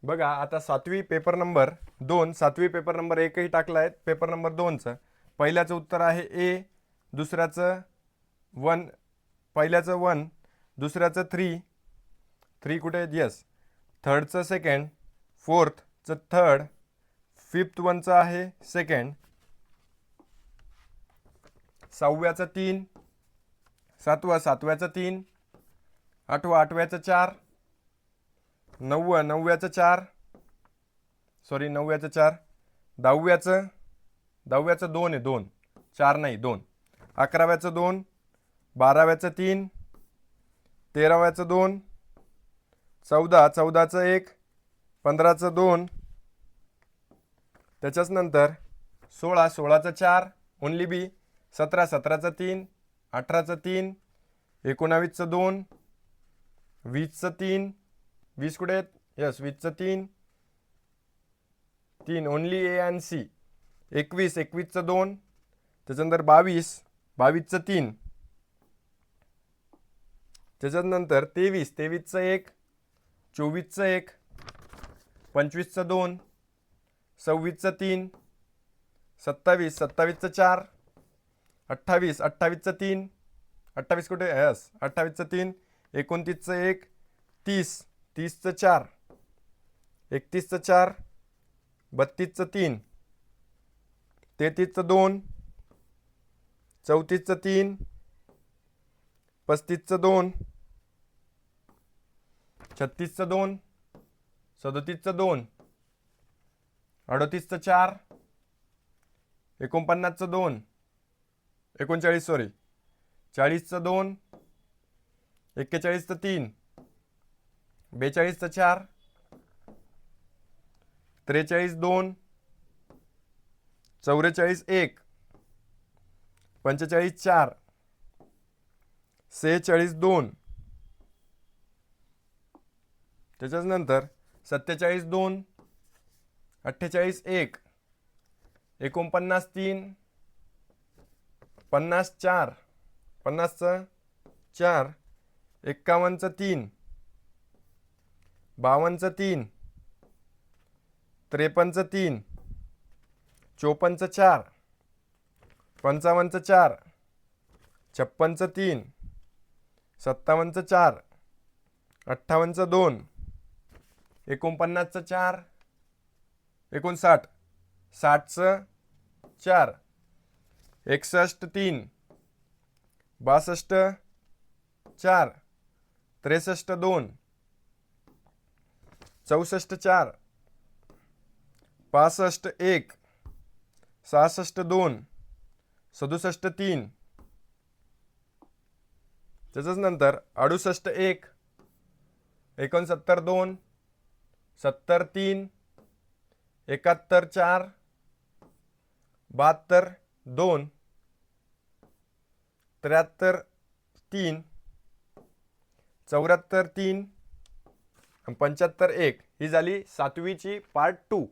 बघा आता सातवी पेपर नंबर 2, सातवी पेपर नंबर 1ही टाकला आहे, पेपर नंबर 2चं पहिल्याचं उत्तर आहे ए, दुसऱ्याचं 1, पहिल्याचं 1, दुसऱ्याचं 3 कुठे आहे? यस. थर्डचं सेकंड, फोर्थचं थर्ड, फिफ्थ वनचं आहे सेकंड, सहाव्याचं 3, सातव्याचं 3, आठव्याचं 4, नवव्याचं 4, नवव्याचं 4, दहाव्याचं 2 आहे, 2, 4 नाही 2, 11व्याचं 2, 12व्याचं 3, 13व्याचं 2, 14चं 1, 15चं 2, त्याच्याच नंतर 16चं 4 ओनली बी, 17चं 3, 18चं 3, 19चं 2, 20चं 3, 20 कुठे आहेत? यस 20चं 3 ओनली ए आणि सी, 21चं 2, त्याच्यानंतर 22चं 3, त्याच्यानंतर 23चं 1, 24चं 1, 25चं 2, 26चं 3, 27चं 4, 28चं 3, 28 कुठे? यस 28चं 3, 29चं 1, 30चं 4, 31चं 4, 32चं 3, 33चं 2, 34चं 3, 35चं 2, 36चं 2, 37चं 2, 38चं 4, 49चं 2, 40चं 2, 41चं 3, 42चं 4, 43 2, 44 1, 45 4, 46 2, त्याच्याच नंतर 47 2, 48 1, 49 3, 50 4, 50चं 4, 51चं 3, 52चं 3, 53चं 3, 54चं 4, 55चं 4, 56चं 3, 57चं 4, 58चं 2, 49चं 4, 59, 60चं 4, 61 3, 62 4, 63 2, 64 4, 65 1, 66 2, 67 3, त्याच्याच नंतर 68 1, 69 2, 70 3, 71 4, 72 2, 73 3, 74 3 आणि 75 1 ही झाली सातवीची पार्ट 2.